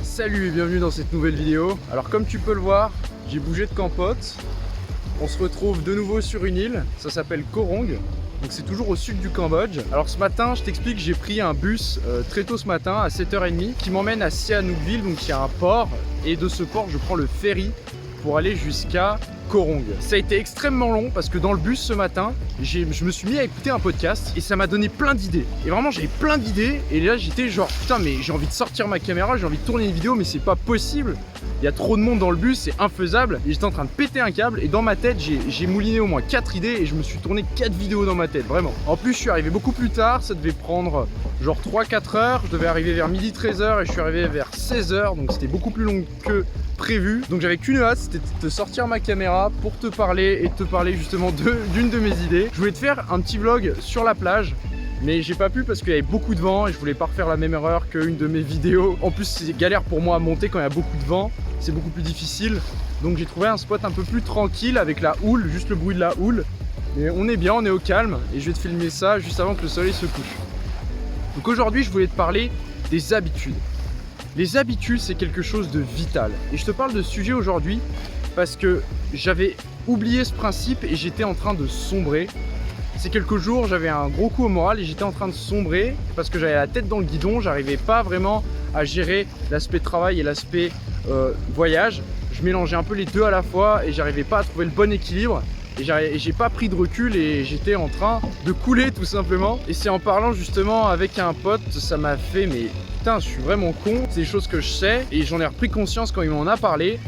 Salut et bienvenue dans cette nouvelle vidéo. Alors comme tu peux le voir, j'ai bougé de campote. On se retrouve de nouveau sur une île, ça s'appelle Koh Rong. Donc c'est toujours au sud du Cambodge. Alors ce matin, je t'explique, j'ai pris un bus très tôt ce matin à 7h30 qui m'emmène à Sihanoukville, donc il y a un port. Et de ce port, je prends le ferry pour aller jusqu'à Koh Rong. Ça a été extrêmement long parce que dans le bus ce matin, je me suis mis à écouter un podcast et ça m'a donné plein d'idées. Et vraiment j'avais plein d'idées et là j'étais genre putain mais j'ai envie de sortir ma caméra, j'ai envie de tourner une vidéo mais c'est pas possible. Il y a trop de monde dans le bus, c'est infaisable et j'étais en train de péter un câble et dans ma tête j'ai mouliné au moins 4 idées et je me suis tourné 4 vidéos dans ma tête, vraiment. En plus je suis arrivé beaucoup plus tard, ça devait prendre genre 3-4 heures, je devais arriver vers midi 13h et je suis arrivé vers 16h donc c'était beaucoup plus long que prévu. Donc j'avais qu'une hâte, c'était de sortir ma caméra pour te parler et te parler justement d'une de mes idées. Je voulais te faire un petit vlog sur la plage, mais j'ai pas pu parce qu'il y avait beaucoup de vent et je voulais pas refaire la même erreur qu'une de mes vidéos. En plus c'est galère pour moi à monter quand il y a beaucoup de vent, c'est beaucoup plus difficile. Donc j'ai trouvé un spot un peu plus tranquille avec la houle, juste le bruit de la houle. Mais on est bien, on est au calme et je vais te filmer ça juste avant que le soleil se couche. Donc aujourd'hui je voulais te parler des habitudes. Les habitudes, c'est quelque chose de vital. Et je te parle de ce sujet aujourd'hui parce que j'avais oublié ce principe et j'étais en train de sombrer. Ces quelques jours, j'avais un gros coup au moral et j'étais en train de sombrer parce que j'avais la tête dans le guidon. J'arrivais pas vraiment à gérer l'aspect travail et l'aspect voyage. Je mélangeais un peu les deux à la fois et j'arrivais pas à trouver le bon équilibre. Et j'ai pas pris de recul et j'étais en train de couler tout simplement. Et c'est en parlant justement avec un pote, ça m'a fait mais putain je suis vraiment con. C'est des choses que je sais et j'en ai repris conscience quand il m'en a parlé.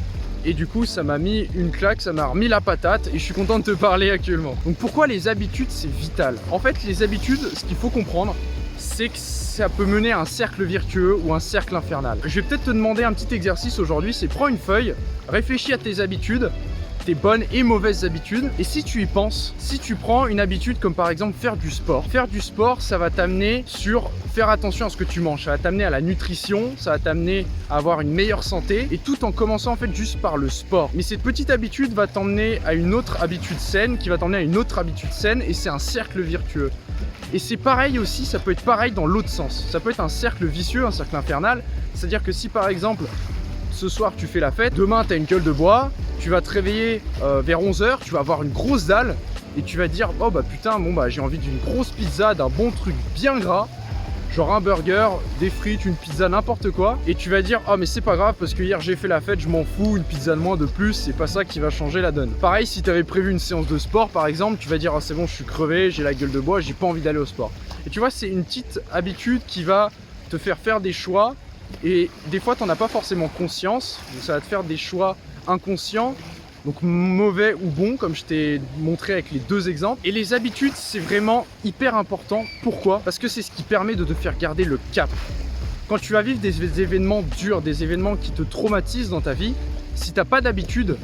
Et du coup ça m'a mis une claque, ça m'a remis la patate et je suis content de te parler actuellement. Donc pourquoi les habitudes c'est vital? En fait les habitudes, ce qu'il faut comprendre, c'est que ça peut mener à un cercle vertueux ou un cercle infernal. Je vais peut-être te demander un petit exercice aujourd'hui, c'est prends une feuille, réfléchis à tes habitudes, tes bonnes et mauvaises habitudes. Et si tu y penses, si tu prends une habitude comme par exemple faire du sport, ça va t'amener sur faire attention à ce que tu manges, ça va t'amener à la nutrition, ça va t'amener à avoir une meilleure santé et tout en commençant en fait juste par le sport. Mais cette petite habitude va t'emmener à une autre habitude saine qui va t'emmener à une autre habitude saine et c'est un cercle vertueux. Et c'est pareil aussi, ça peut être pareil dans l'autre sens. Ça peut être un cercle vicieux, un cercle infernal. C'est-à-dire que si par exemple ce soir tu fais la fête, demain tu as une gueule de bois, tu vas te réveiller vers 11h, tu vas avoir une grosse dalle et tu vas dire oh bah putain bon bah j'ai envie d'une grosse pizza, d'un bon truc bien gras, genre un burger, des frites, une pizza, n'importe quoi, et tu vas dire oh mais c'est pas grave parce que hier j'ai fait la fête, je m'en fous, une pizza de moins de plus, c'est pas ça qui va changer la donne. Pareil si tu avais prévu une séance de sport par exemple, tu vas dire oh c'est bon je suis crevé, j'ai la gueule de bois, j'ai pas envie d'aller au sport. Et tu vois c'est une petite habitude qui va te faire des choix et des fois t'en as pas forcément conscience, donc ça va te faire des choix inconscients, donc mauvais ou bons comme je t'ai montré avec les deux exemples. Et les habitudes c'est vraiment hyper important. Pourquoi? Parce que c'est ce qui permet de te faire garder le cap. Quand tu vas vivre des événements durs, des événements qui te traumatisent dans ta vie, si t'as pas d'habitude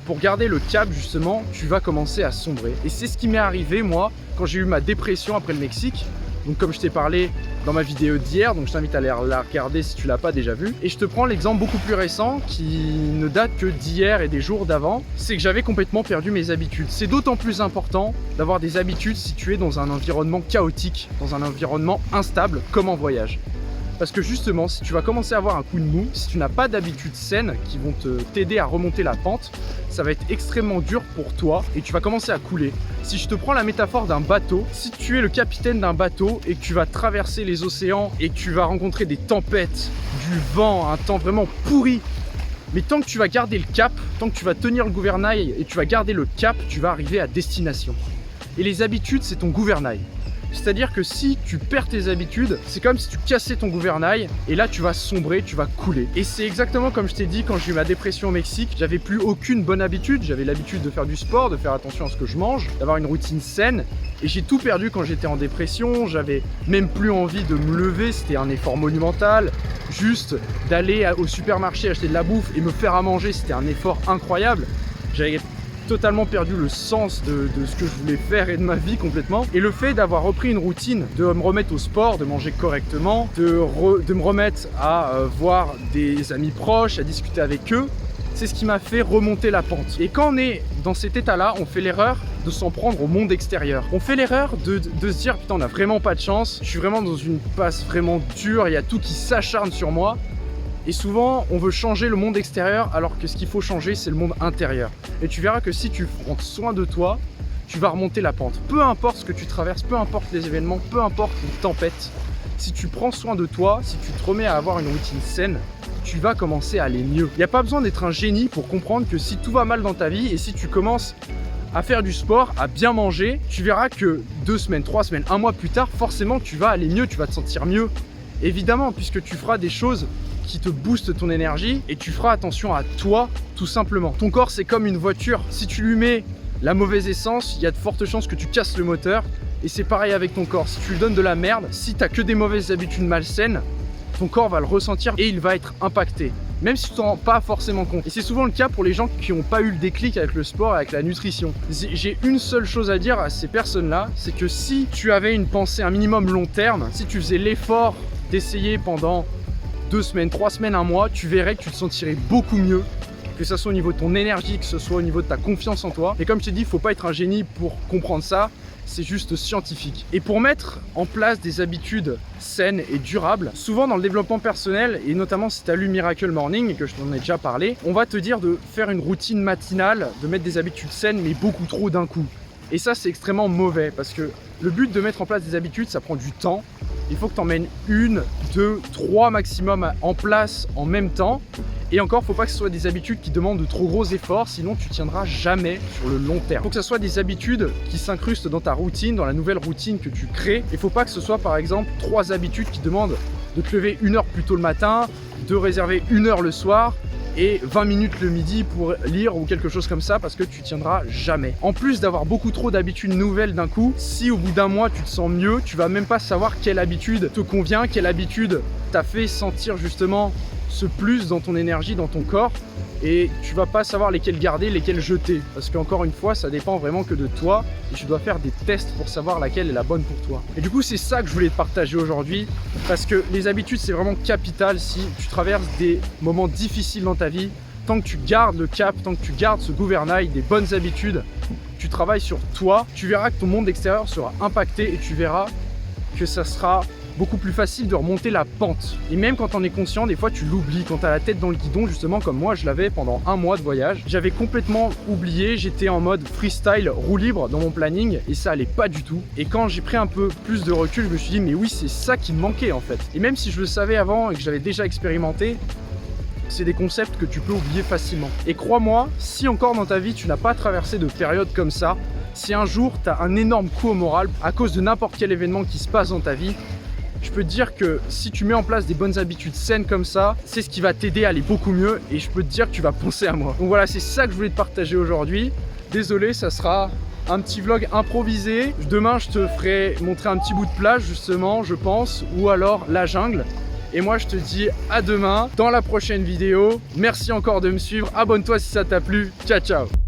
pour garder le cap justement, tu vas commencer à sombrer. Et c'est ce qui m'est arrivé moi quand j'ai eu ma dépression après le Mexique. Donc comme je t'ai parlé dans ma vidéo d'hier, donc je t'invite à la regarder si tu l'as pas déjà vue. Et je te prends l'exemple beaucoup plus récent qui ne date que d'hier et des jours d'avant. C'est que j'avais complètement perdu mes habitudes. C'est d'autant plus important d'avoir des habitudes si tu es dans un environnement chaotique, dans un environnement instable comme en voyage. Parce que justement, si tu vas commencer à avoir un coup de mou, si tu n'as pas d'habitudes saines qui vont t'aider à remonter la pente, ça va être extrêmement dur pour toi et tu vas commencer à couler. Si je te prends la métaphore d'un bateau, si tu es le capitaine d'un bateau et que tu vas traverser les océans et que tu vas rencontrer des tempêtes, du vent, un temps vraiment pourri, mais tant que tu vas garder le cap, tant que tu vas tenir le gouvernail et tu vas garder le cap, tu vas arriver à destination. Et les habitudes, c'est ton gouvernail. C'est-à-dire que si tu perds tes habitudes, c'est comme si tu cassais ton gouvernail et là tu vas sombrer, tu vas couler. Et c'est exactement comme je t'ai dit quand j'ai eu ma dépression au Mexique, j'avais plus aucune bonne habitude, j'avais l'habitude de faire du sport, de faire attention à ce que je mange, d'avoir une routine saine et j'ai tout perdu quand j'étais en dépression, j'avais même plus envie de me lever, c'était un effort monumental, juste d'aller au supermarché acheter de la bouffe et me faire à manger, c'était un effort incroyable. J'avais totalement perdu le sens de ce que je voulais faire et de ma vie complètement. Et le fait d'avoir repris une routine, de me remettre au sport, de manger correctement, de me remettre à voir des amis proches, à discuter avec eux, c'est ce qui m'a fait remonter la pente. Et quand on est dans cet état-là, on fait l'erreur de s'en prendre au monde extérieur. On fait l'erreur de se dire putain on n'a vraiment pas de chance, je suis vraiment dans une passe vraiment dure, il y a tout qui s'acharne sur moi. Et souvent, on veut changer le monde extérieur alors que ce qu'il faut changer, c'est le monde intérieur. Et tu verras que si tu prends soin de toi, tu vas remonter la pente. Peu importe ce que tu traverses, peu importe les événements, peu importe les tempêtes, si tu prends soin de toi, si tu te remets à avoir une routine saine, tu vas commencer à aller mieux. Il n'y a pas besoin d'être un génie pour comprendre que si tout va mal dans ta vie et si tu commences à faire du sport, à bien manger, tu verras que 2 semaines, 3 semaines, 1 mois plus tard, forcément tu vas aller mieux, tu vas te sentir mieux. Évidemment, puisque tu feras des choses qui te boostent ton énergie et tu feras attention à toi tout simplement. Ton corps, c'est comme une voiture. Si tu lui mets la mauvaise essence, il y a de fortes chances que tu casses le moteur. Et c'est pareil avec ton corps. Si tu lui donnes de la merde, si tu n'as que des mauvaises habitudes malsaines, ton corps va le ressentir et il va être impacté. Même si tu t'en rends pas forcément compte. Et c'est souvent le cas pour les gens qui n'ont pas eu le déclic avec le sport, avec la nutrition. J'ai une seule chose à dire à ces personnes-là, c'est que si tu avais une pensée un minimum long terme, si tu faisais l'effort d'essayer pendant 2 semaines, 3 semaines, 1 mois, tu verrais que tu te sentirais beaucoup mieux, que ce soit au niveau de ton énergie, que ce soit au niveau de ta confiance en toi. Et comme je t'ai dit, il ne faut pas être un génie pour comprendre ça, c'est juste scientifique. Et pour mettre en place des habitudes saines et durables, souvent dans le développement personnel, et notamment si tu as lu Miracle Morning, et que je t'en ai déjà parlé, on va te dire de faire une routine matinale, de mettre des habitudes saines, mais beaucoup trop d'un coup. Et ça, c'est extrêmement mauvais, parce que le but de mettre en place des habitudes, ça prend du temps. Il faut que tu en mènes 1, 2, 3 maximum en place en même temps. Et encore, il ne faut pas que ce soit des habitudes qui demandent de trop gros efforts, sinon tu ne tiendras jamais sur le long terme. Il faut que ce soit des habitudes qui s'incrustent dans ta routine, dans la nouvelle routine que tu crées. Il ne faut pas que ce soit par exemple 3 habitudes qui demandent de te lever 1 heure plus tôt le matin, de réserver 1 heure le soir et 20 minutes le midi pour lire ou quelque chose comme ça, parce que tu tiendras jamais. En plus d'avoir beaucoup trop d'habitudes nouvelles d'un coup, si au bout d'1 mois tu te sens mieux, tu vas même pas savoir quelle habitude te convient, quelle habitude t'a fait sentir justement ce plus dans ton énergie, dans ton corps, et tu vas pas savoir lesquels garder, lesquels jeter, parce qu'encore une fois ça dépend vraiment que de toi et tu dois faire des tests pour savoir laquelle est la bonne pour toi. Et du coup c'est ça que je voulais te partager aujourd'hui, parce que les habitudes c'est vraiment capital si tu traverses des moments difficiles dans ta vie. Tant que tu gardes le cap, tant que tu gardes ce gouvernail des bonnes habitudes, tu travailles sur toi, tu verras que ton monde extérieur sera impacté et tu verras que ça sera beaucoup plus facile de remonter la pente. Et même quand on est conscient, des fois tu l'oublies. Quand tu as la tête dans le guidon, justement comme moi je l'avais pendant 1 mois de voyage, j'avais complètement oublié, j'étais en mode freestyle, roue libre dans mon planning et ça allait pas du tout. Et quand j'ai pris un peu plus de recul, je me suis dit mais oui, c'est ça qui me manquait en fait. Et même si je le savais avant et que j'avais déjà expérimenté, c'est des concepts que tu peux oublier facilement. Et crois-moi, si encore dans ta vie tu n'as pas traversé de périodes comme ça, si un jour tu as un énorme coup au moral à cause de n'importe quel événement qui se passe dans ta vie, je peux te dire que si tu mets en place des bonnes habitudes saines comme ça, c'est ce qui va t'aider à aller beaucoup mieux et je peux te dire que tu vas penser à moi. Donc voilà, c'est ça que je voulais te partager aujourd'hui. Désolé, ça sera un petit vlog improvisé. Demain, je te ferai montrer un petit bout de plage justement, je pense, ou alors la jungle. Et moi, je te dis à demain dans la prochaine vidéo. Merci encore de me suivre. Abonne-toi si ça t'a plu. Ciao, ciao.